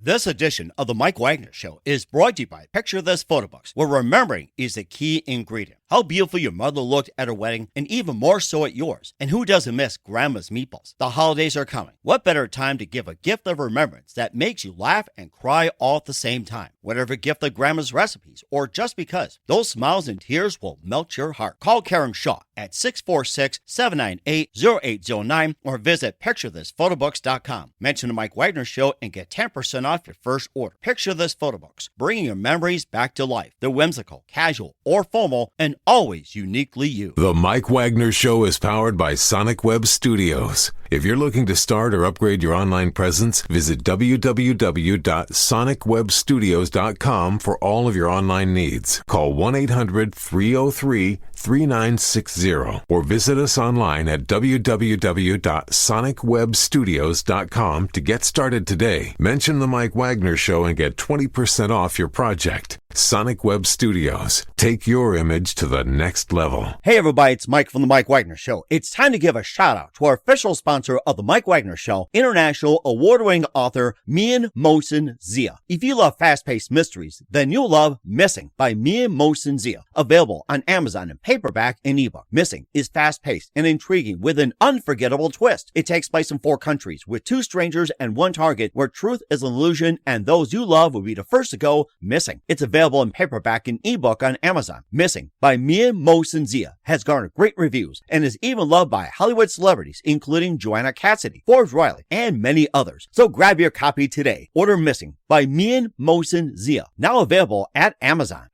This edition of the Mike Wagner Show is brought to you by Picture This Photo Books, where remembering is the key ingredient. How beautiful your mother looked at her wedding, and even more so at yours. And who doesn't miss Grandma's meatballs? The holidays are coming. What better time to give a gift of remembrance that makes you laugh and cry all at the same time? Whatever gift of Grandma's recipes, or just because, those smiles and tears will melt your heart. Call Karen Shaw at 646-798-0809 or visit PictureThisPhotoBooks.com. Mention the Mike Wagner Show and get 10% off your first order. Picture This Photo Books, bringing your memories back to life. They're whimsical, casual, or formal, and always uniquely you. The Mike Wagner Show is powered by Sonic Web Studios. If you're looking to start or upgrade your online presence, visit www.sonicwebstudios.com for all of your online needs. Call 1-800-303-3960 or visit us online at www.sonicwebstudios.com to get started today. Mention the Mike Wagner Show and get 20% off your project. Sonic Web Studios. Take your image to the next level. Hey everybody, it's Mike from the Mike Wagner Show. It's time to give a shout out to our official sponsor of the Mike Wagner Show, international award-winning author Mian Mohsen Zia. If you love fast-paced mysteries, then you'll love Missing by Mian Mohsen Zia. Available on Amazon in paperback and ebook. Missing is fast-paced and intriguing with an unforgettable twist. It takes place in 4 countries with 2 strangers and 1 target where truth is an illusion and those you love will be the first to go missing. It's available in paperback and ebook on Amazon. Missing by Mian Mohsen Zia has garnered great reviews and is even loved by Hollywood celebrities including Joanna Cassidy, Forbes Riley, and many others. So grab your copy today. Order Missing by Mian Mohsen Zia, now available at Amazon.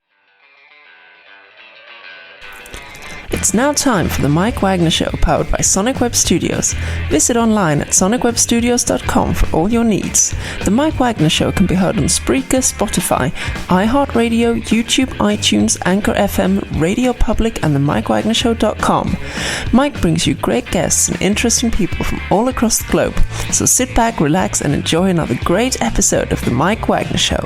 It's now time for the Mike Wagner Show, powered by Sonic Web Studios. Visit online at sonicwebstudios.com for all your needs. The Mike Wagner Show can be heard on Spreaker, Spotify, iHeartRadio, YouTube, iTunes, Anchor FM, Radio Public, and themikewagnershow.com. Mike brings you great guests and interesting people from all across the globe. So sit back, relax, and enjoy another great episode of the Mike Wagner Show.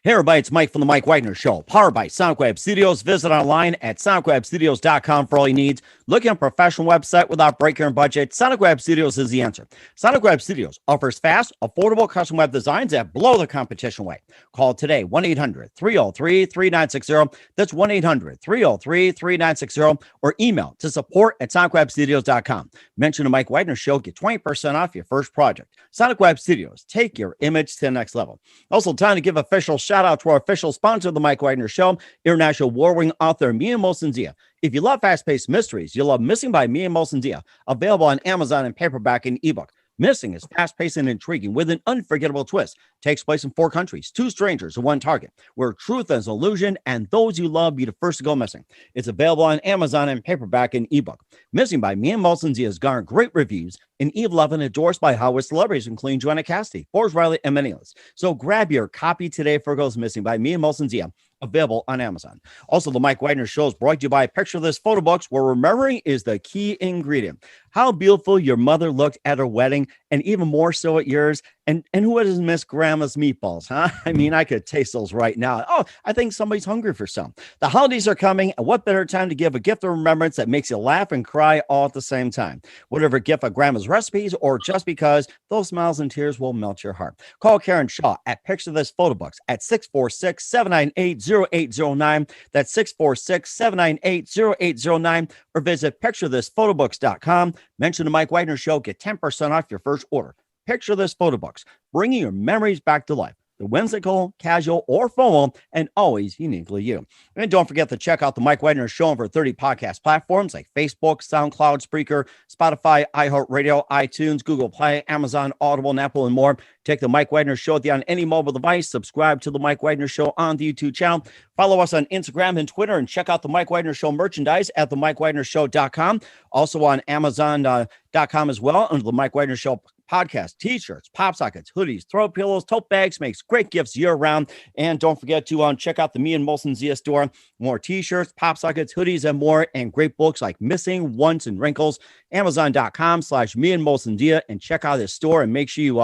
Hey everybody, it's Mike from the Mike Wagner Show, powered by Sonic Web Studios. Visit online at sonicwebstudios.com for all your needs. Looking at a professional website without breaking your budget? Sonic Web Studios is the answer. Sonic Web Studios offers fast, affordable custom web designs that blow the competition away. Call today, 1-800-303-3960. That's 1-800-303-3960. Or email to support@sonicwebstudios.com. Mention the Mike Wagner Show, get 20% off your first project. Sonic Web Studios, take your image to the next level. Also, time to give official shout out to our official sponsor of the Mike Wagner Show, international award-winning author Mian Mohsen Zia. If you love fast-paced mysteries, you'll love Missing by Mian Mohsen Zia, available on Amazon in paperback and ebook. Missing is fast-paced and intriguing with an unforgettable twist. Takes place in 4 countries, 2 strangers and 1 target, where truth is illusion and those you love be the first to go missing. It's available on Amazon in paperback and ebook. Missing by Mian Mohsen Zia has garnered great reviews and even loved and endorsed by Hollywood celebrities including Joanna Cassidy, Forbes Riley, and many others. So grab your copy today for Goes Missing by Mian Mohsen Zia, available on Amazon. Also, the Mike Wagner Show is brought to you by Picture This Photo Books, where remembering is the key ingredient. How beautiful your mother looked at her wedding, and even more so at yours. And who doesn't miss Grandma's meatballs, huh? I mean, I could taste those right now. Oh, I think somebody's hungry for some. The holidays are coming, and what better time to give a gift of remembrance that makes you laugh and cry all at the same time? Whatever gift of Grandma's recipes, or just because, those smiles and tears will melt your heart. Call Karen Shaw at Picture This Photo Books at 646-798-0809. That's 646-798-0809. Or visit PictureThisPhotoBooks.com. Mention the Mike Wagner Show, get 10% off your first order. Picture This Photo Books, bringing your memories back to life. The whimsical, casual, or formal, and always uniquely you. And don't forget to check out the Mike Wagner Show on over 30 podcast platforms like Facebook, SoundCloud, Spreaker, Spotify, iHeartRadio, iTunes, Google Play, Amazon, Audible, and Apple, and more. Take the Mike Wagner Show on any mobile device. Subscribe to the Mike Wagner Show on the YouTube channel. Follow us on Instagram and Twitter, and check out the Mike Wagner Show merchandise at themikewagnershow.com. Also on Amazon.com as well, under the Mike Wagner Show podcast, t-shirts, pop sockets, hoodies, throw pillows, tote bags, makes great gifts year-round. And don't forget to check out the Mian Mohsen Zia store. More t-shirts, pop sockets, hoodies, and more, and great books like Missing, Once, and Wrinkles. Amazon.com/Mian Mohsen Zia, and check out his store, and make sure you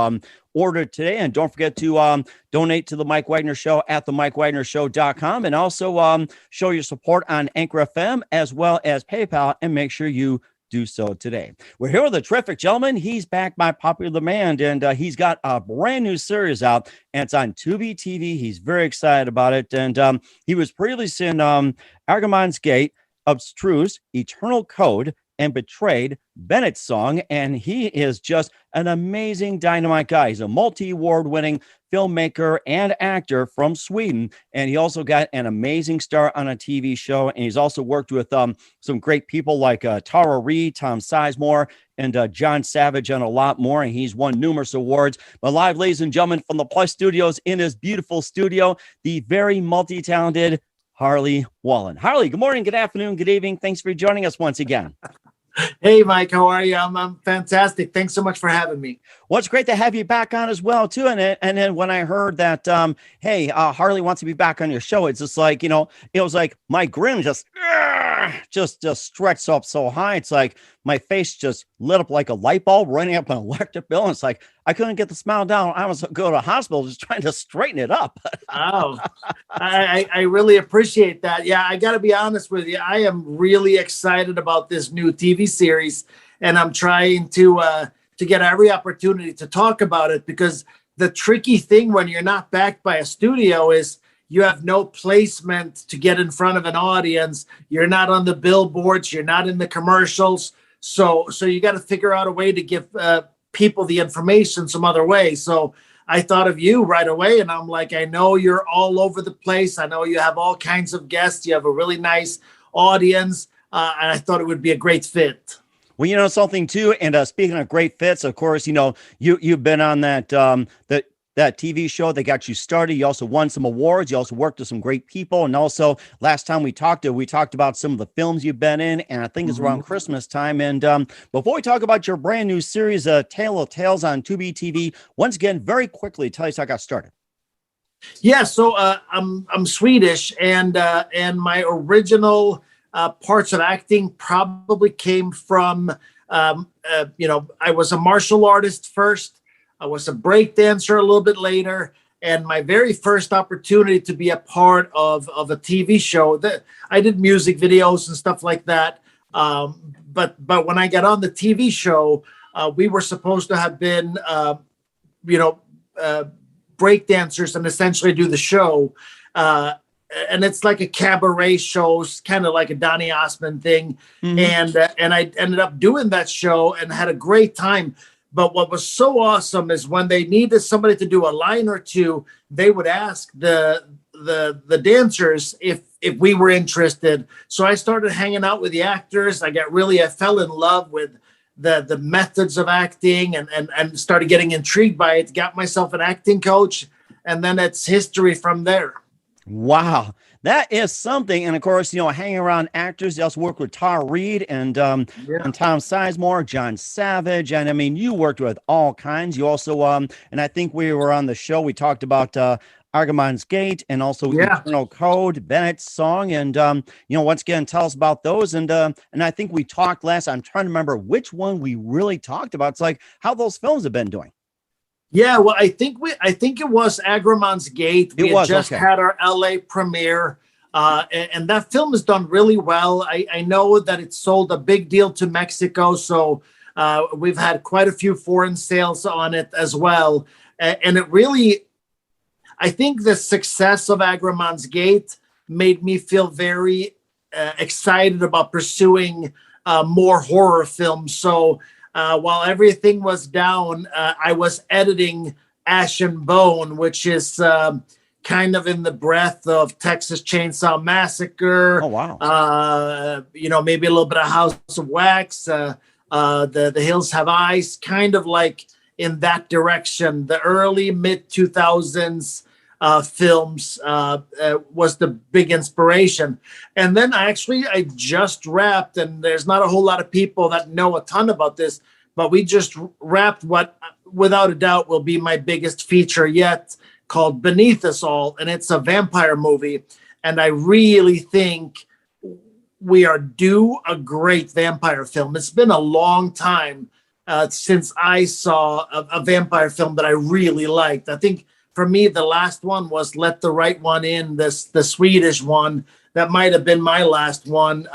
order today. And don't forget to donate to the Mike Wagner Show at themikewagnershow.com, and also show your support on Anchor FM as well as PayPal, and make sure you do so today. We're here with a terrific gentleman. He's back by popular demand, and he's got a brand new series out, and it's on Tubi TV. He's very excited about it, and he was previously in Agamemnon's Gate, Abstruse, Eternal Code, and Betrayed, Bennett's Song, and he is just an amazing dynamite guy. He's a multi-award winning filmmaker and actor from Sweden, and he also got an amazing start on a TV show, and he's also worked with some great people like Tara Reid, Tom Sizemore, and John Savage, and a lot more, and he's won numerous awards. But live, ladies and gentlemen, from the Plus Studios in his beautiful studio, the very multi-talented Harley Wallen. Harley, good morning, good afternoon, good evening. Thanks for joining us once again. Hey, Mike, how are you? I'm fantastic. Thanks so much for having me. Well, it's great to have you back on as well, too. And then when I heard that, Harley wants to be back on your show, it's just like, it was like my grin just stretched up so high. It's like my face just lit up like a light bulb running up an electric bill. And it's like I couldn't get the smile down. I was go to the hospital just trying to straighten it up. Oh, I really appreciate that. Yeah, I got to be honest with you. I am really excited about this new TV series, and I'm trying to get every opportunity to talk about it, because the tricky thing when you're not backed by a studio is you have no placement to get in front of an audience. You're not on the billboards. You're not in the commercials. So you got to figure out a way to give people the information some other way. So I thought of you right away, and I'm like, I know you're all over the place. I know you have all kinds of guests. You have a really nice audience, and I thought it would be a great fit. Well, something too. And speaking of great fits, of course, you've been on that that TV show that got you started. You also won some awards. You also worked with some great people. And also last time we talked about some of the films you've been in, and I think it's around Christmas time. And before we talk about your brand new series, Tale of Tales on Tubi TV, once again, very quickly, tell us how I got started. Yeah. So I'm Swedish, and my original parts of acting probably came from, I was a martial artist first. I was a break dancer a little bit later, and my very first opportunity to be a part of a TV show, that I did music videos and stuff like that. But when I got on the TV show, we were supposed to have been, break dancers and essentially do the show. And it's like a cabaret show, kind of like a Donny Osmond thing. And I ended up doing that show and had a great time. But what was so awesome is when they needed somebody to do a line or two, they would ask the dancers if we were interested. So I started hanging out with the actors. I fell in love with the methods of acting and started getting intrigued by it. Got myself an acting coach, and then it's history from there. Wow. That is something. And of course, hanging around actors, you also work with Tara Reid and Tom Sizemore, John Savage. And I mean, you worked with all kinds. You also, and I think we were on the show, we talked about Agamemnon's Gate and also Eternal Code, Bennett's Song. And, once again, tell us about those. And I think we talked last, I'm trying to remember which one we really talked about. It's like how those films have been doing. Yeah, well, I think it was Agamemnon's Gate. We had just had our LA premiere, and that film has done really well. I know that it sold a big deal to Mexico, so we've had quite a few foreign sales on it as well. And it really, I think the success of Agamemnon's Gate made me feel very excited about pursuing more horror films. So while everything was down, I was editing Ash and Bone, which is kind of in the breath of Texas Chainsaw Massacre. Oh, wow. Maybe a little bit of House of Wax, the Hills Have Eyes, kind of like in that direction. The early mid-2000s films was the big inspiration. And then I just wrapped, and there's not a whole lot of people that know a ton about this, but we just wrapped what without a doubt will be my biggest feature yet, called Beneath Us All. And it's a vampire movie. And I really think we are due a great vampire film. It's been a long time since I saw a vampire film that I really liked. I think for me, the last one was Let the Right One In, the Swedish one. That might have been my last one.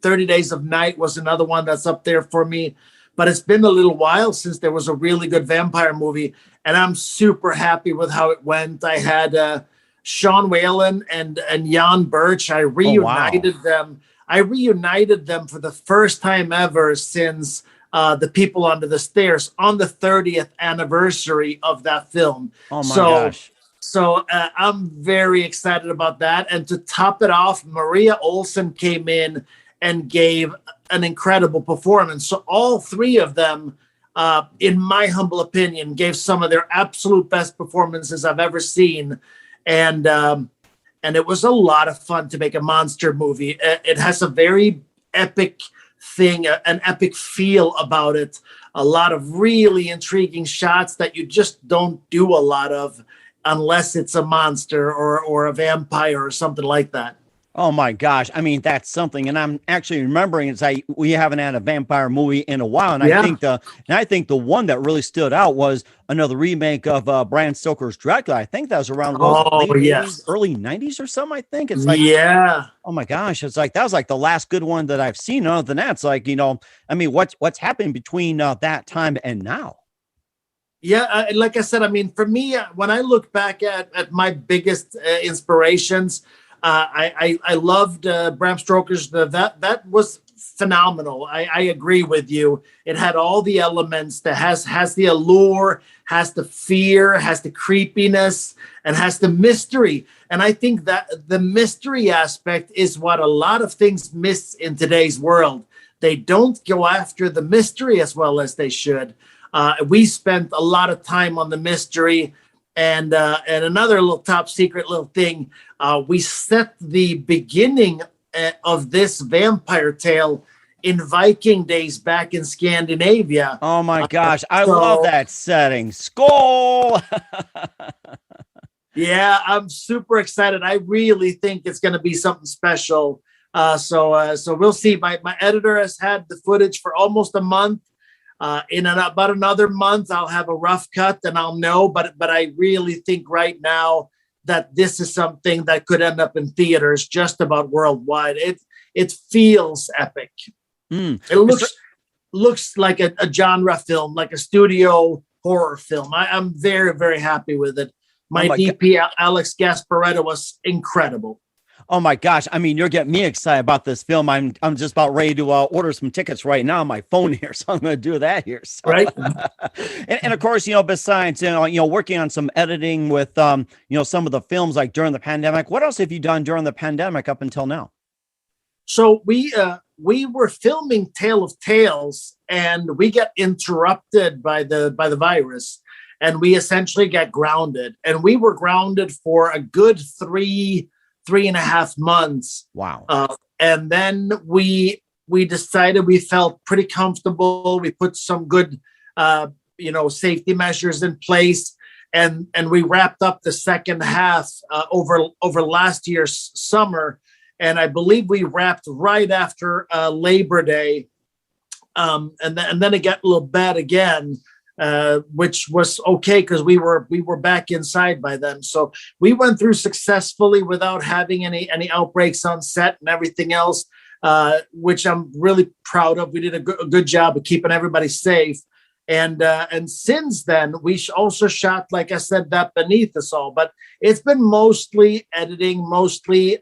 30 Days of Night was another one that's up there for me. But it's been a little while since there was a really good vampire movie, and I'm super happy with how it went. I had Sean Whalen and Jan Birch. I reunited them. I reunited them for the first time ever since The People Under the Stairs on the 30th anniversary of that film. Oh my gosh. So I'm very excited about that. And to top it off, Maria Olsen came in and gave an incredible performance. So all three of them, in my humble opinion, gave some of their absolute best performances I've ever seen. And it was a lot of fun to make a monster movie. It has a very epic thing, an epic feel about it. A lot of really intriguing shots that you just don't do a lot of unless it's a monster or a vampire or something like that. Oh my gosh. I mean, that's something. And I'm actually remembering it's like we haven't had a vampire movie in a while. And I think the one that really stood out was another remake of Bram Stoker's Dracula. I think that was around late 80s, early 90s or something. I think it's like, oh my gosh. It's like, that was like the last good one that I've seen. Other than that, it's like, I mean, what's happened between that time and now? Yeah, like I said, I mean, for me, when I look back at my biggest inspirations, I loved Bram Stoker's. That was phenomenal. I agree with you. It had all the elements that has the allure, has the fear, has the creepiness, and has the mystery. And I think that the mystery aspect is what a lot of things miss in today's world. They don't go after the mystery as well as they should. We spent a lot of time on the mystery, and another little top secret little thing. We set the beginning of this vampire tale in Viking days back in Scandinavia. Oh my gosh, I love that setting. Skål! Yeah, I'm super excited. I really think it's going to be something special. So we'll see. My editor has had the footage for almost a month. In about another month, I'll have a rough cut and I'll know. But I really think right now that this is something that could end up in theaters just about worldwide. It feels epic. It looks like a genre film, like a studio horror film. I'm very, very happy with it. My DP, Alex Gasparetto, was incredible. Oh my gosh. I mean, you're getting me excited about this film. I'm just about ready to order some tickets right now on my phone here. So I'm going to do that here. So. Right. and of course, besides, working on some editing with, some of the films like during the pandemic, what else have you done during the pandemic up until now? So we were filming Tale of Tales and we got interrupted by the virus and we essentially got grounded, and we were grounded for a good 3.5 months. Wow. And then we decided we felt pretty comfortable. We put some good, safety measures in place, and we wrapped up the second half over last year's summer. And I believe we wrapped right after Labor Day. And then it got a little bad again. Which was okay because we were back inside by then. So we went through successfully without having any outbreaks on set and everything else, which I'm really proud of. We did a good job of keeping everybody safe. And since then, we also shot, like I said, that Beneath Us All. But it's been mostly editing, mostly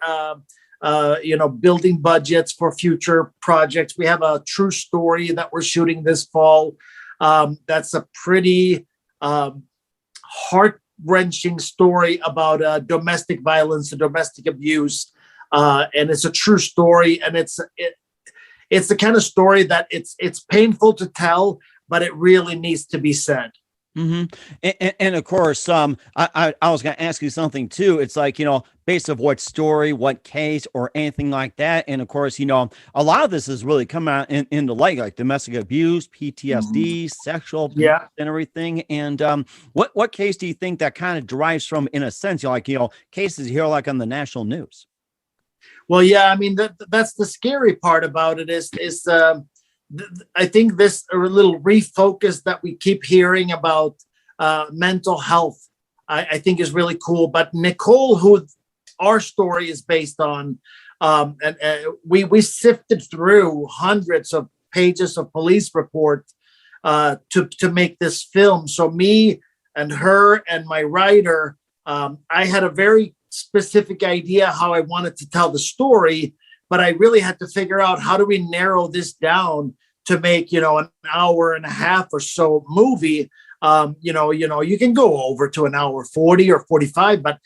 building budgets for future projects. We have a true story that we're shooting this fall. That's a pretty heart-wrenching story about domestic violence and domestic abuse, and it's a true story. And it's the kind of story that it's painful to tell, but it really needs to be said. Mm-hmm. And of course, I was going to ask you something too. It's like, based of what story, what case, or anything like that. And of course, a lot of this is really coming out in the light, like domestic abuse, PTSD, sexual abuse, and everything. And what case do you think that kind of derives from, in a sense, cases here like on the national news? Well, yeah, I mean, that's the scary part about it is I think this a little refocus that we keep hearing about mental health, I think is really cool. But Nicole, who our story is based on, and we sifted through hundreds of pages of police report to make this film. So me and her and my writer, I had a very specific idea how I wanted to tell the story, but I really had to figure out how do we narrow this down to make, an hour and a half or so movie. You can go over to an hour 40 or 45, but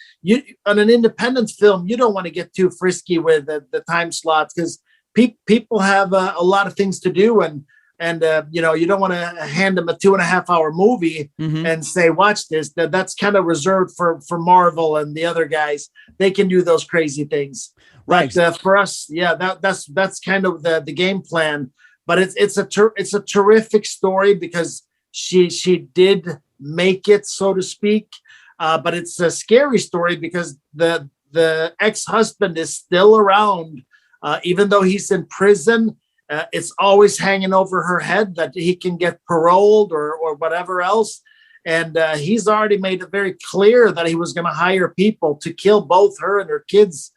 on an independent film, you don't want to get too frisky with the time slots because people have a lot of things to do. And you don't want to hand them a 2.5 hour movie and say, watch this. That's kind of reserved for Marvel and the other guys. They can do those crazy things. Right. But for us, that's kind of the game plan. But it's a terrific story because she did make it, so to speak. But it's a scary story because the ex-husband is still around, even though he's in prison. It's always hanging over her head that he can get paroled or whatever else. And he's already made it very clear that he was going to hire people to kill both her and her kids.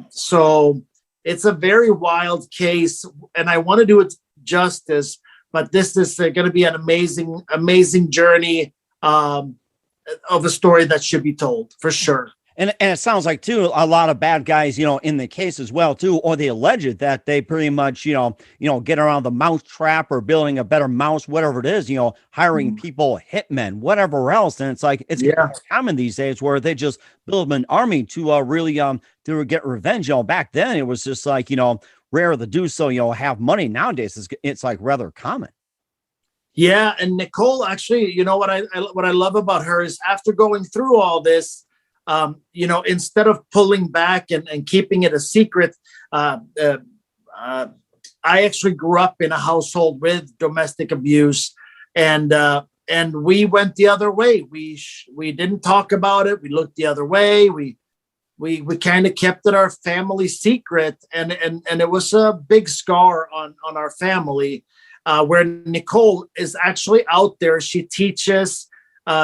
So it's a very wild case, and I want to do it justice. But this is going to be an amazing, amazing journey of a story that should be told for sure. And it sounds like, too, a lot of bad guys, in the case as well, too, or they allege that they pretty much, get around the mouse trap or building a better mouse, whatever it is, hiring people, hitmen, whatever else. And it's like, it's common these days where they just build an army to really to get revenge. Back then it was just like, rare to do so, have money. Nowadays it's like rather common. Yeah. And Nicole, actually, what I love about her is after going through all this, instead of pulling back and keeping it a secret, I actually grew up in a household with domestic abuse, and we went the other way. We didn't talk about it. We looked the other way. We kind of kept it our family secret, and it was a big scar on our family. Where Nicole is actually out there, she teaches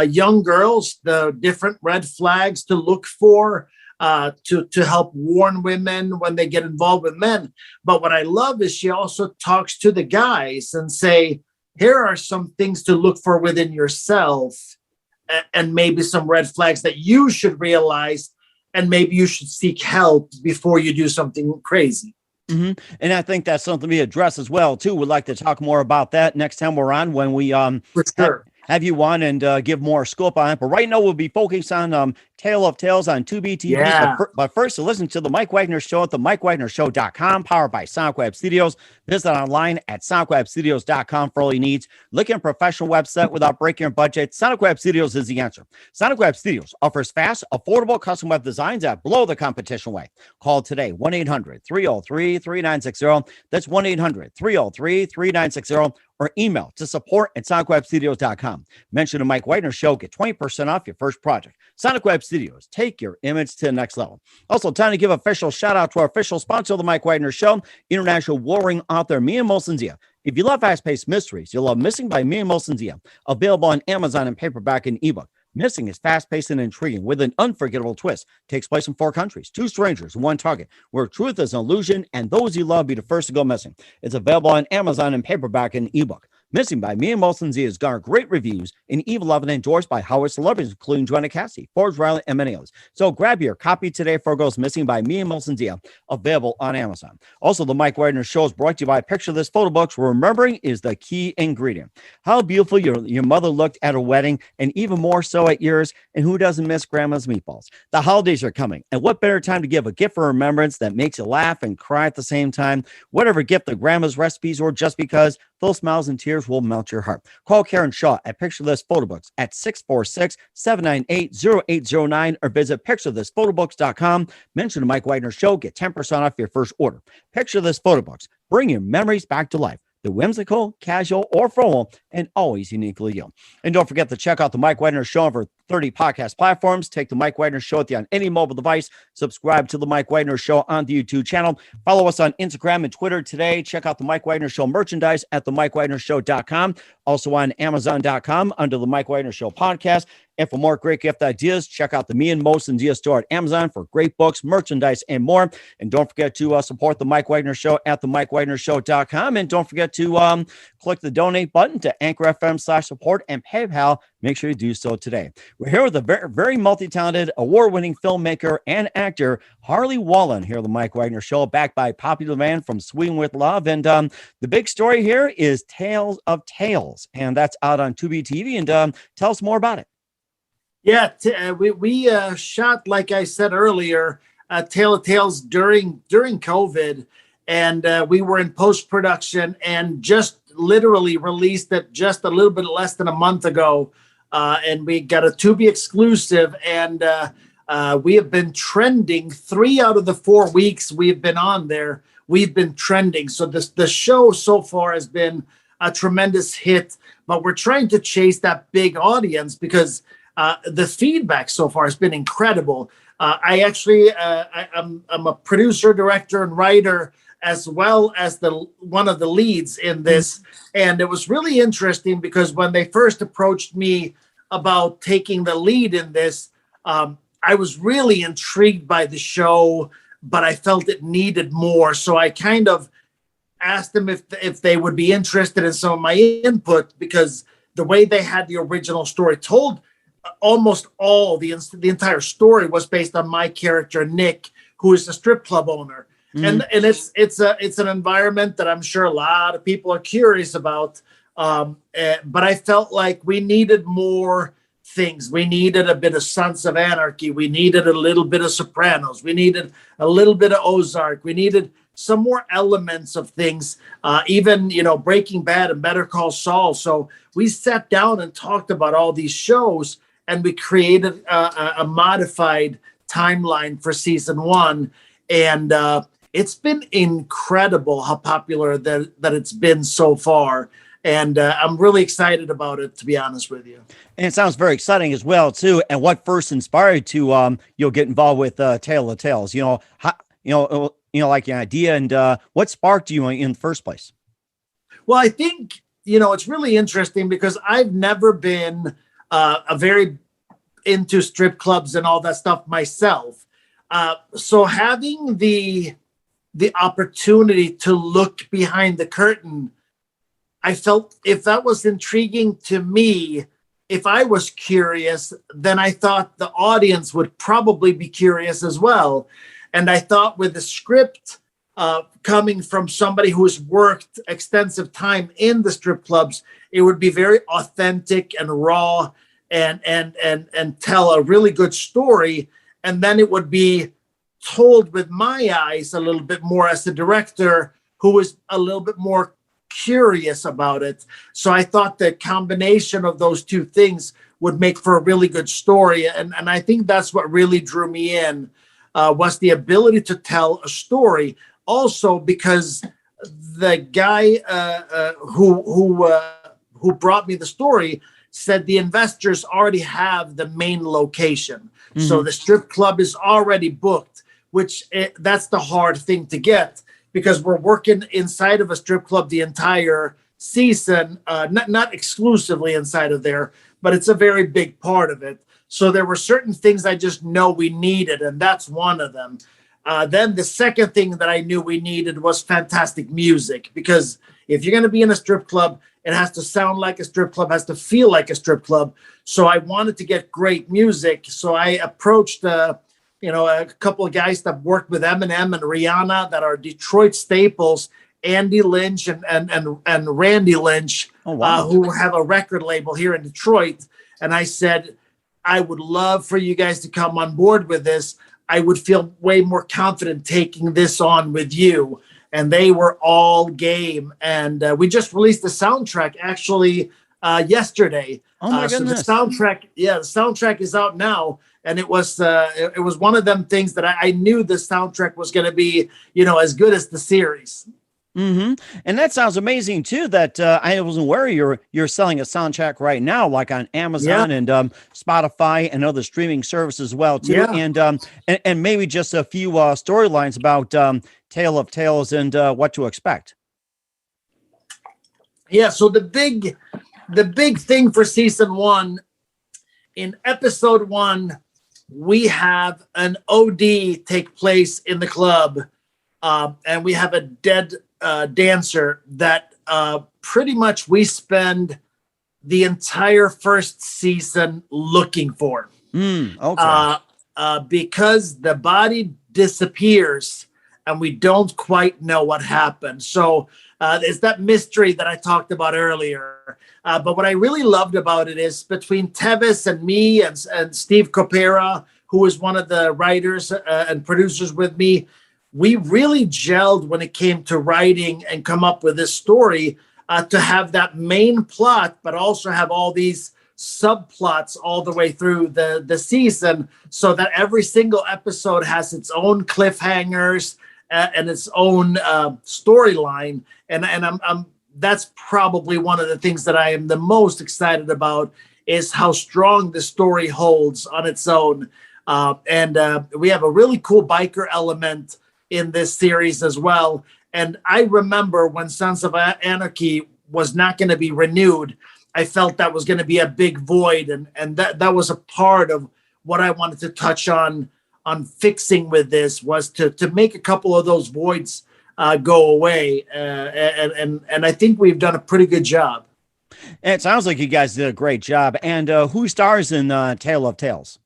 young girls the different red flags to look for, to help warn women when they get involved with men. But what I love is she also talks to the guys and say, here are some things to look for within yourself, and maybe some red flags that you should realize, and maybe you should seek help before you do something crazy. And I think that's something we address as well, too. We'd like to talk more about that next time we're on, when we for sure. Have you on and give more scope on it. But right now we'll be focused on Tale of Tales on Tubi TV. Yeah. But first, to listen to the Mike Wagner Show at the MikeWagnerShow.com, powered by Sonic Web Studios. Visit online at SonicWebStudios.com for all your needs. Looking at a professional website without breaking your budget? Sonic Web Studios is the answer. Sonic Web Studios offers fast, affordable custom web designs that blow the competition away. Call today, 1-800-303-3960. That's 1-800-303-3960. Or email to support@SonicWebStudios.com. Mention the Mike Wagner Show. Get 20% off your first project. Sonic Web Studios. Take your image to the next level. Also, time to give official shout out to our official sponsor of the Mike Wagner Show, international warring author Mia Molson Zia. If you love fast-paced mysteries, you'll love Missing by Mia Molson Zia. Available on Amazon in paperback and ebook. Missing is fast-paced and intriguing with an unforgettable twist. Takes place in 4 countries, 2 strangers, 1 target, where truth is an illusion and those you love be the first to go missing. It's available on Amazon in paperback and ebook. Missing by Mia Molson Zia has garnered great reviews and even loved and endorsed by Howard celebrities, including Joanna Cassidy, Forbes Riley, and many others. So grab your copy today for Goes Missing by Mia Molson Zia, available on Amazon. Also, the Mike Wagner Show is brought to you by Picture This Photo Books, where remembering is the key ingredient. How beautiful your mother looked at her wedding, and even more so at yours, and who doesn't miss grandma's meatballs? The holidays are coming, and what better time to give a gift for remembrance that makes you laugh and cry at the same time? Whatever gift of grandma's recipes or just because, those smiles and tears will melt your heart. Call Karen Shaw at Picture This Photo Books at 646-798-0809 or visit picturethisphotoBooks.com. Mention the Mike Wagner Show. Get 10% off your first order. Picture This Photo Books. Bring your memories back to life. the whimsical, casual, or formal, and always uniquely you. And don't forget to check out the Mike Wagner Show on over 30 podcast platforms. Take the Mike Wagner Show with you on any mobile device. Subscribe to the Mike Wagner Show on the YouTube channel. Follow us on Instagram and Twitter today. Check out the Mike Wagner Show merchandise at themikewagnershow.com. Also on Amazon.com under the Mike Wagner Show podcast. And for more great gift ideas, check out the Me and Most and Dia store at Amazon for great books, merchandise, and more. And don't forget to support the Mike Wagner Show at themikewagnershow.com. And don't forget to click the donate button to Anchor FM/support and PayPal. Make sure you do so today. We're here with a very, very multi-talented, award-winning filmmaker and actor, Harley Wallen, here on the Mike Wagner Show, backed by popular demand from Sweden with Love. And the big story here is Tales of Tales, and that's out on Tubi TV. And tell us more about it. Yeah, we shot, like I said earlier, Tale of Tales during COVID, and we were in post-production and just literally released it just a little bit less than a month ago, and we got a Tubi exclusive, and we have been trending 3 out of the 4 weeks we've been on there. We've been trending, so the show so far has been a tremendous hit, but we're trying to chase that big audience because the feedback so far has been incredible. I'm a producer, director, and writer, as well as one of the leads in this. And it was really interesting because when they first approached me about taking the lead in this, I was really intrigued by the show, but I felt it needed more. So I kind of asked them if they would be interested in some of my input, because the way they had the original story told, almost all the entire story was based on my character Nick, who is a strip club owner, and it's an environment that I'm sure a lot of people are curious about. But I felt like we needed more things. We needed a bit of Sons of Anarchy. We needed a little bit of Sopranos. We needed a little bit of Ozark. We needed some more elements of things, even, Breaking Bad and Better Call Saul. So we sat down and talked about all these shows, and we created a modified timeline for season 1. And it's been incredible how popular that it's been so far. And I'm really excited about it, to be honest with you. And it sounds very exciting as well, too. And what first inspired to get involved with Tale of Tales? Like an idea, and what sparked you in the first place? Well, I think it's really interesting because I've never been a very into strip clubs and all that stuff myself. So having the opportunity to look behind the curtain, I felt if that was intriguing to me, if I was curious, then I thought the audience would probably be curious as well. And I thought with the script coming from somebody who's worked extensive time in the strip clubs, it would be very authentic and raw and tell a really good story. And then it would be told with my eyes a little bit more as a director who is a little bit more curious about it. So I thought the combination of those two things would make for a really good story. And I think that's what really drew me in, was the ability to tell a story. Also because the guy who brought me the story said the investors already have the main location. Mm-hmm. So the strip club is already booked, that's the hard thing to get, because we're working inside of a strip club the entire season, not exclusively inside of there, but it's a very big part of it. So there were certain things I just know we needed, and that's one of them. Then the second thing that I knew we needed was fantastic music, because if you're going to be in a strip club, it has to sound like a strip club, has to feel like a strip club. So I wanted to get great music. So I approached a couple of guys that worked with Eminem and Rihanna that are Detroit staples, Andy Lynch and Randy Lynch, who have a record label here in Detroit. And I said, I would love for you guys to come on board with this. I would feel way more confident taking this on with you. And they were all game. And we just released the soundtrack actually yesterday. Oh my goodness. So the soundtrack is out now. And it was one of them things that I knew the soundtrack was going to be, as good as the series. And that sounds amazing too. That I wasn't aware you're selling a soundtrack right now, like on Amazon and Spotify and other streaming services as well too. And maybe just a few storylines about Tale of Tales and what to expect. Yeah. So the big thing for season 1, in episode 1, we have an OD take place in the club, and we have a dead dancer that pretty much we spend the entire first season looking for. Because the body disappears and we don't quite know what happened. So it's that mystery that I talked about earlier. But what I really loved about it is between Tevis and me and Steve Copera, who is one of the writers and producers with me, we really gelled when it came to writing and come up with this story to have that main plot, but also have all these subplots all the way through the season, so that every single episode has its own cliffhangers and its own storyline. And I'm that's probably one of the things that I am the most excited about, is how strong the story holds on its own. And we have a really cool biker element in this series as well. And I remember when Sons of Anarchy was not going to be renewed, I felt that was going to be a big void. And that was a part of what I wanted to touch on fixing with this, was to make a couple of those voids go away. And I think we've done a pretty good job. And it sounds like you guys did a great job. And who stars in Tale of Tales?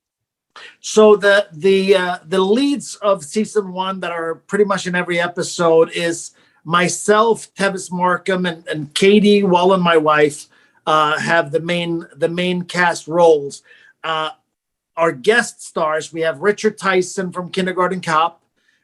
So the leads of season 1 that are pretty much in every episode is myself, Tevis Markham, and Katie Wallen, my wife, have the main cast roles. Our guest stars, we have Richard Tyson from Kindergarten Cop.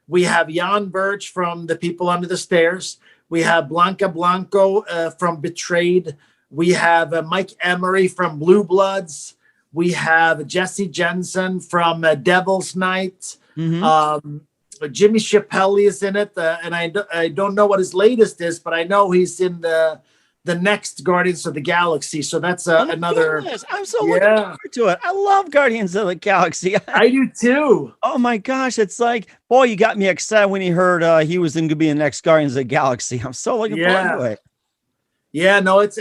We have Jan Birch from The People Under the Stairs. We have Blanca Blanco from Betrayed. We have Mike Emery from Blue Bloods. We have Jesse Jensen from Devil's Night. Jimmy Chappelle is in it, and I don't know what his latest is, but I know he's in the next Guardians of the Galaxy. So that's another. Goodness. I'm so looking forward to it. I love Guardians of the Galaxy. I do too. Oh my gosh, it's like, boy, you got me excited when you heard he was going to be in the next Guardians of the Galaxy. I'm so looking forward to it. Yeah, no, it's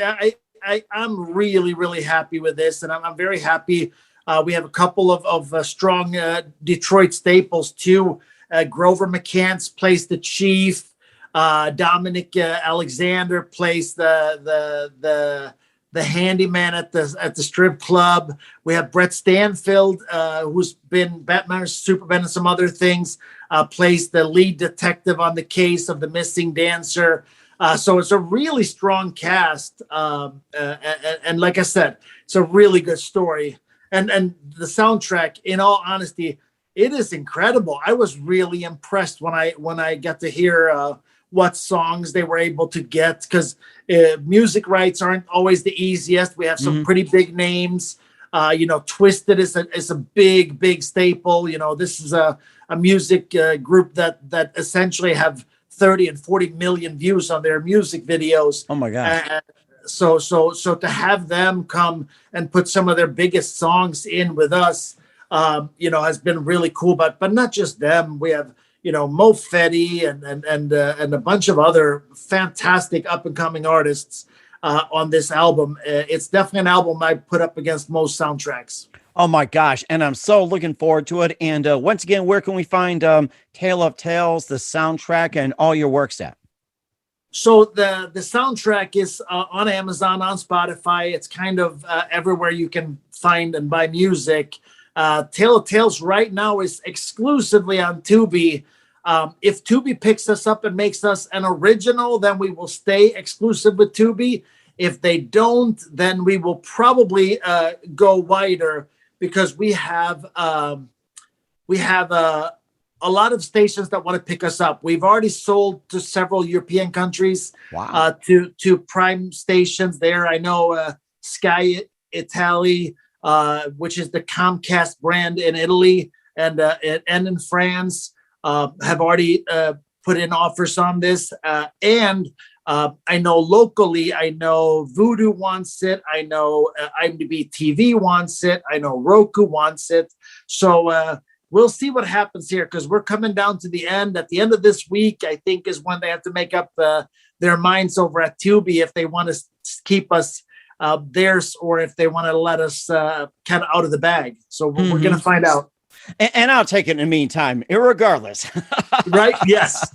I'm really, really happy with this, and I'm very happy. We have a couple of strong Detroit staples too. Grover McCants plays the chief. Dominic Alexander plays the handyman at the strip club. We have Brett Stanfield, who's been Batman, Superman, and some other things. Plays the lead detective on the case of the missing dancer. So it's a really strong cast, and like I said, it's a really good story. And the soundtrack, in all honesty, it is incredible. I was really impressed when I got to hear what songs they were able to get, because music rights aren't always the easiest. We have some pretty big names. Twisted is a big staple. This is a music group that essentially have 30 and 40 million views on their music videos. Oh my gosh. So to have them come and put some of their biggest songs in with us, has been really cool. But not just them. We have, Mo Fetty and a bunch of other fantastic up and coming artists on this album. It's definitely an album I put up against most soundtracks. Oh my gosh. And I'm so looking forward to it. And once again, where can we find Tale of Tales, the soundtrack, and all your works at? So the soundtrack is on Amazon, on Spotify. It's kind of everywhere you can find and buy music. Tale of Tales right now is exclusively on Tubi. If Tubi picks us up and makes us an original, then we will stay exclusive with Tubi. If they don't, then we will probably go wider, because we have a lot of stations that want to pick us up. We've already sold to several European countries. Wow. To prime stations there. I know Sky Italy, which is the Comcast brand in Italy, and in France, have already put in offers on this. And I know locally, I know Vudu wants it. I know IMDb TV wants it. I know Roku wants it. So we'll see what happens here, because we're coming down to the end. At the end of this week, I think, is when they have to make up their minds over at Tubi if they want to keep us theirs or if they want to let us kind of out of the bag. So we're going to find out. And I'll take it in the meantime, irregardless. Right? Yes.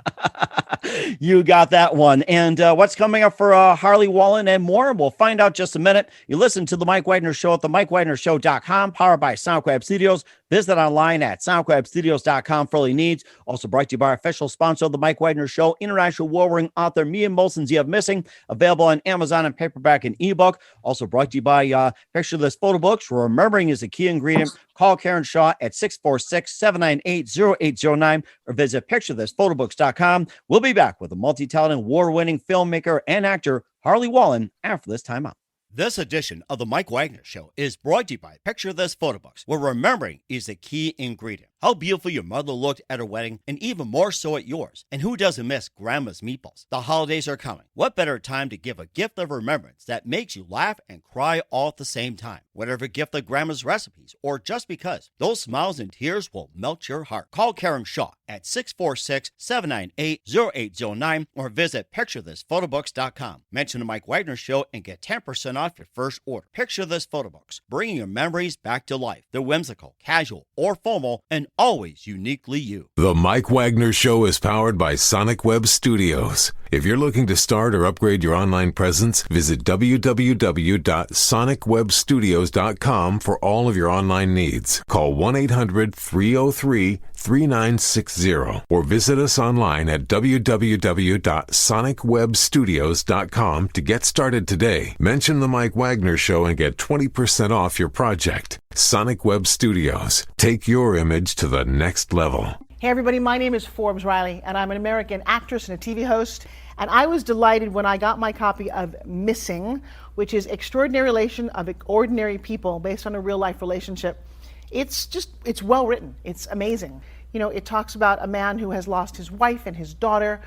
You got that one. And what's coming up for Harley Wallen and more? We'll find out just a minute. You listen to The Mike Wagner Show at themikewagnershow.com, powered by SoundCloud Studios. Visit online at soundclubstudios.com for all your needs. Also brought to you by our official sponsor of The Mike Wagner Show, international war-ring author Mia Molson's You Have Missing, available on Amazon and paperback and ebook. Also brought to you by Picture This Photo Books, where remembering is a key ingredient. Call Karen Shaw at 646-798-0809 or visit picturethisphotobooks.com. We'll be back with a multi-talented, war-winning filmmaker and actor, Harley Wallen, after this time out. This edition of The Mike Wagner Show is brought to you by Picture This Photo Books, where remembering is the key ingredient. How beautiful your mother looked at her wedding, and even more so at yours. And who doesn't miss Grandma's meatballs? The holidays are coming. What better time to give a gift of remembrance that makes you laugh and cry all at the same time? Whatever gift of Grandma's recipes, or just because, those smiles and tears will melt your heart. Call Karen Shaw at 646-798-0809 or visit picturethisphotobooks.com. Mention The Mike Wagner Show and get 10% off your first order. Picture This Photo Books, bringing your memories back to life. They're whimsical, casual, or formal, and always uniquely you. The Mike Wagner Show is powered by Sonic Web Studios. If you're looking to start or upgrade your online presence, visit www.sonicwebstudios.com for all of your online needs. Call 1-800-303-3960 or visit us online at www.sonicwebstudios.com to get started today. Mention The Mike Wagner Show and get 20% off your project. Sonic Web Studios. Take your image to the next level. Hey everybody, my name is Forbes Riley, and I'm an American actress and a TV host. And I was delighted when I got my copy of Missing, which is Extraordinary Relation of Ordinary People based on a real life relationship. It's well written. It's amazing. You know, it talks about a man who has lost his wife and his daughter,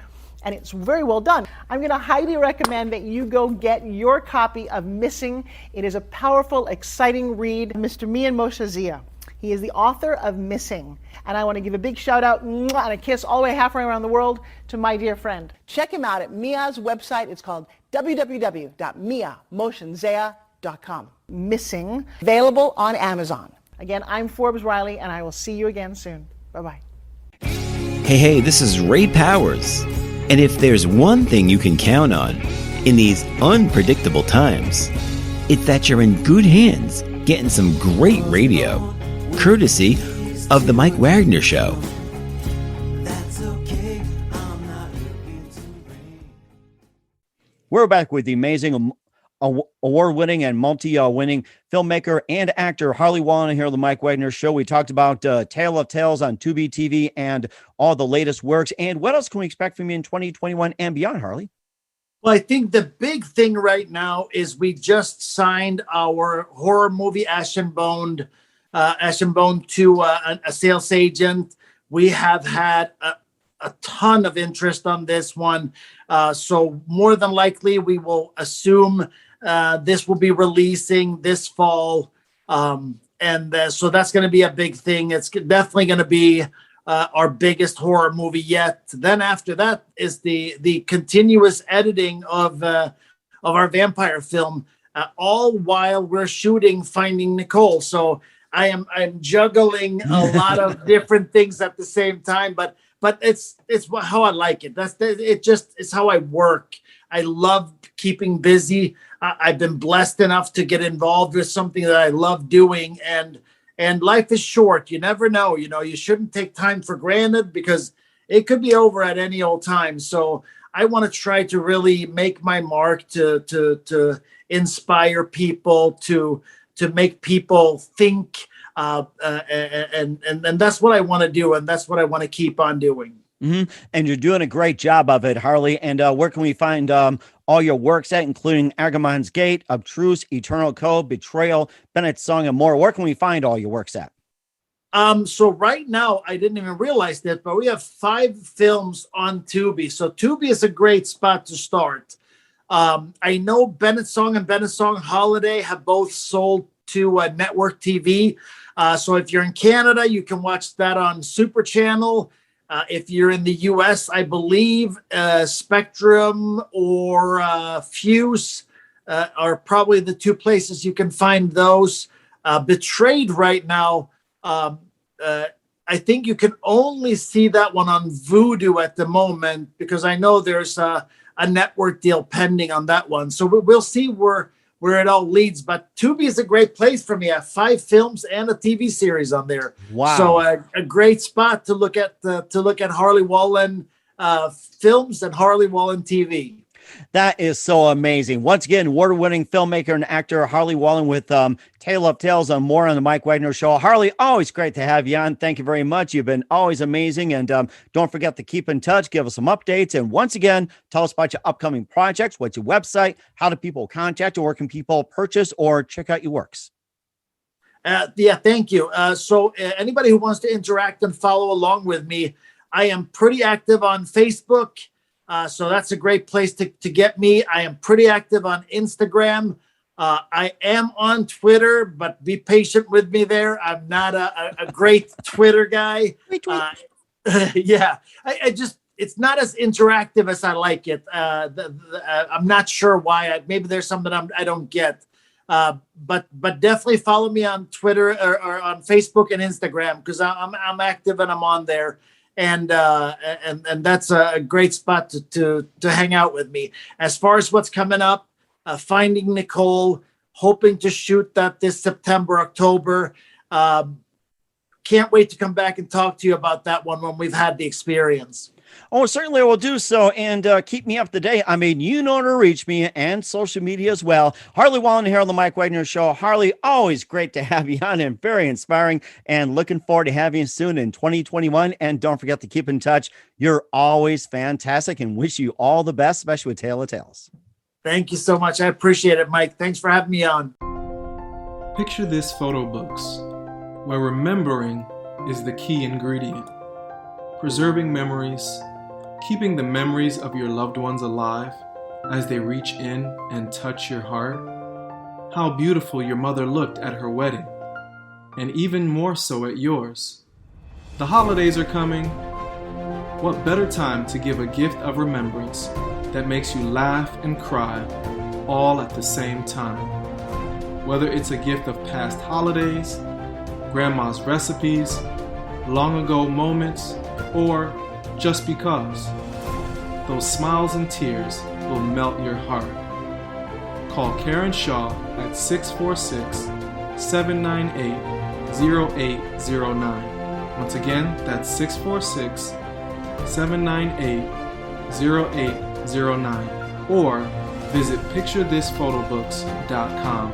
and it's very well done. I'm going to highly recommend that you go get your copy of Missing. It is a powerful, exciting read. Mr. Mian Moshe Zia. He is the author of Missing. And I want to give a big shout out and a kiss all the way halfway around the world to my dear friend. Check him out at Mia's website. It's called www.miamoshenzea.com. Missing, available on Amazon. Again, I'm Forbes Riley, and I will see you again soon. Bye-bye. Hey, this is Ray Powers. And if there's one thing you can count on in these unpredictable times, it's that you're in good hands getting some great radio, courtesy of The Mike Wagner Show. We're back with the amazing award-winning and multi-winning filmmaker and actor Harley Wallen here on The Mike Wagner Show. We talked about Tale of Tales on Tubi TV and all the latest works. And what else can we expect from you in 2021 and beyond, Harley? Well, I think the big thing right now is we just signed our horror movie Ashen Bone to a sales agent. We have had a ton of interest on this one. So more than likely, we will assume this will be releasing this fall. So that's going to be a big thing. It's definitely going to be our biggest horror movie yet. Then after that is the continuous editing of our vampire film, all while we're shooting Finding Nicole. So I'm juggling a lot of different things at the same time, but it's how I like it. It's how I work. I love keeping busy. I've been blessed enough to get involved with something that I love doing, and life is short. You never know. You shouldn't take time for granted because it could be over at any old time. So I want to try to really make my mark to inspire people, to make people think, and that's what I want to do, and that's what I want to keep on doing. Mm-hmm. And you're doing a great job of it, Harley. And where can we find all your works at, including Agamemnon's Gate, Obtruse, Eternal Code, Betrayal, Bennett's Song, and more? Where can we find all your works at? So right now, I didn't even realize that, but we have 5 films on Tubi. So Tubi is a great spot to start. I know Bennett Song and Bennett Song Holiday have both sold to network TV. So if you're in Canada, you can watch that on Super Channel. If you're in the US, I believe Spectrum or Fuse are probably the 2 places you can find those. Betrayed right now, I think you can only see that one on Vudu at the moment, because I know there's a network deal pending on that one. So we'll see where it all leads. But Tubi is a great place for me. I have 5 films and a TV series on there. Wow! So a great spot to look at Harley Wallen films and Harley Wallen TV. That is so amazing. Once again, award-winning filmmaker and actor Harley Wallen with Tale of Tales and more on the Mike Wagner Show. Harley, always great to have you on. Thank you very much. You've been always amazing. And don't forget to keep in touch, give us some updates. And once again, tell us about your upcoming projects. What's your website? How do people contact you? Where can people purchase or check out your works? Thank you. So anybody who wants to interact and follow along with me, I am pretty active on Facebook. So that's a great place to get me. I am pretty active on Instagram. I am on Twitter, but be patient with me there. I'm not a great Twitter guy. Yeah, I just, it's not as interactive as I like it. I'm not sure why. Maybe there's something I don't get. But definitely follow me on Twitter or on Facebook and Instagram, because I'm active and I'm on there. And that's a great spot to hang out with me. As far as what's coming up, Finding Nicole, hoping to shoot that this September, October. Can't wait to come back and talk to you about that one when we've had the experience. Oh, certainly I will do so, and keep me up to date. I mean, you know to reach me, and social media as well. Harley Wallen here on the Mike Wagner Show. Harley, always great to have you on and very inspiring, and looking forward to having you soon in 2021. And don't forget to keep in touch. You're always fantastic, and wish you all the best, especially with Tale of Tales. Thank you so much. I appreciate it, Mike. Thanks for having me on. Picture this photo books, where remembering is the key ingredient. Preserving memories, keeping the memories of your loved ones alive as they reach in and touch your heart. How beautiful your mother looked at her wedding, and even more so at yours. The holidays are coming. What better time to give a gift of remembrance that makes you laugh and cry all at the same time? Whether it's a gift of past holidays, grandma's recipes, long ago moments, or just because, those smiles and tears will melt your heart. Call Karen Shaw at 646-798-0809. Once again, that's 646-798-0809. Or visit picturethisphotobooks.com.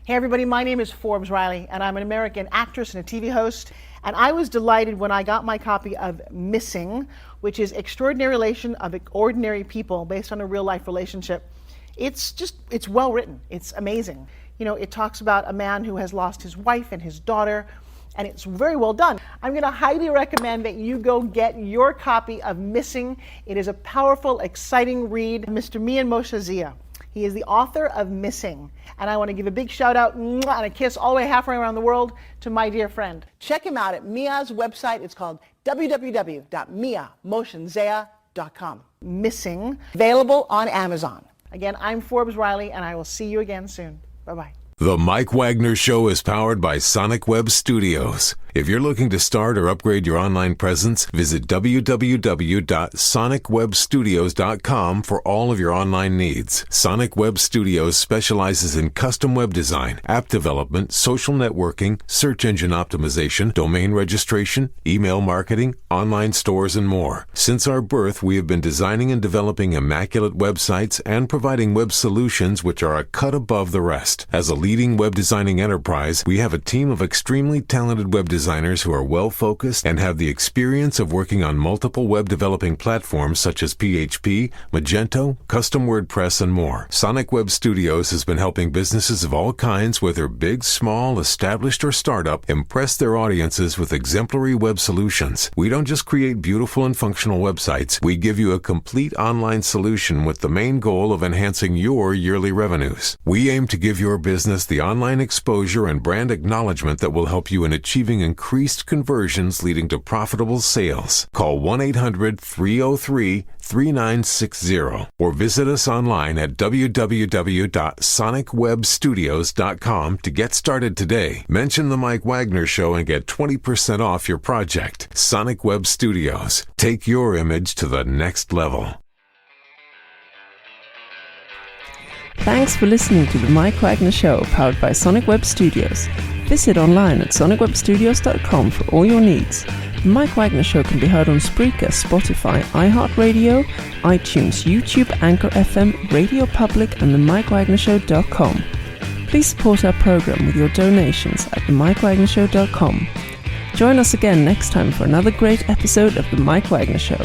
Hey everybody, my name is Forbes Riley, and I'm an American actress and a TV host. And I was delighted when I got my copy of Missing, which is Extraordinary Relation of Ordinary People based on a real life relationship. It's well written. It's amazing. You know, it talks about a man who has lost his wife and his daughter, and it's very well done. I'm going to highly recommend that you go get your copy of Missing. It is a powerful, exciting read. Mr. Mian Moshe Zia. He is the author of Missing. And I want to give a big shout out and a kiss all the way halfway around the world to my dear friend. Check him out at Mia's website. It's called www.miamoshenzea.com. Missing, available on Amazon. Again, I'm Forbes Riley, and I will see you again soon. Bye-bye. The Mike Wagner Show is powered by Sonic Web Studios. If you're looking to start or upgrade your online presence, visit www.sonicwebstudios.com for all of your online needs. Sonic Web Studios specializes in custom web design, app development, social networking, search engine optimization, domain registration, email marketing, online stores, and more. Since our birth, we have been designing and developing immaculate websites and providing web solutions which are a cut above the rest. As a leading web designing enterprise, we have a team of extremely talented web designers designers who are well-focused and have the experience of working on multiple web developing platforms such as PHP, Magento, Custom WordPress, and more. Sonic Web Studios has been helping businesses of all kinds, whether big, small, established, or startup, impress their audiences with exemplary web solutions. We don't just create beautiful and functional websites. We give you a complete online solution with the main goal of enhancing your yearly revenues. We aim to give your business the online exposure and brand acknowledgement that will help you in achieving increased conversions leading to profitable sales. Call 1-800-303-3960 or visit us online at www.sonicwebstudios.com to get started today. Mention The Mike Wagner Show and get 20% off your project. Sonic Web Studios. Take your image to the next level. Thanks for listening to The Mike Wagner Show, powered by Sonic Web Studios. Visit online at sonicwebstudios.com for all your needs. The Mike Wagner Show can be heard on Spreaker, Spotify, iHeartRadio, iTunes, YouTube, Anchor FM, Radio Public, and themikewagnershow.com. Please support our program with your donations at themikewagnershow.com. Join us again next time for another great episode of The Mike Wagner Show.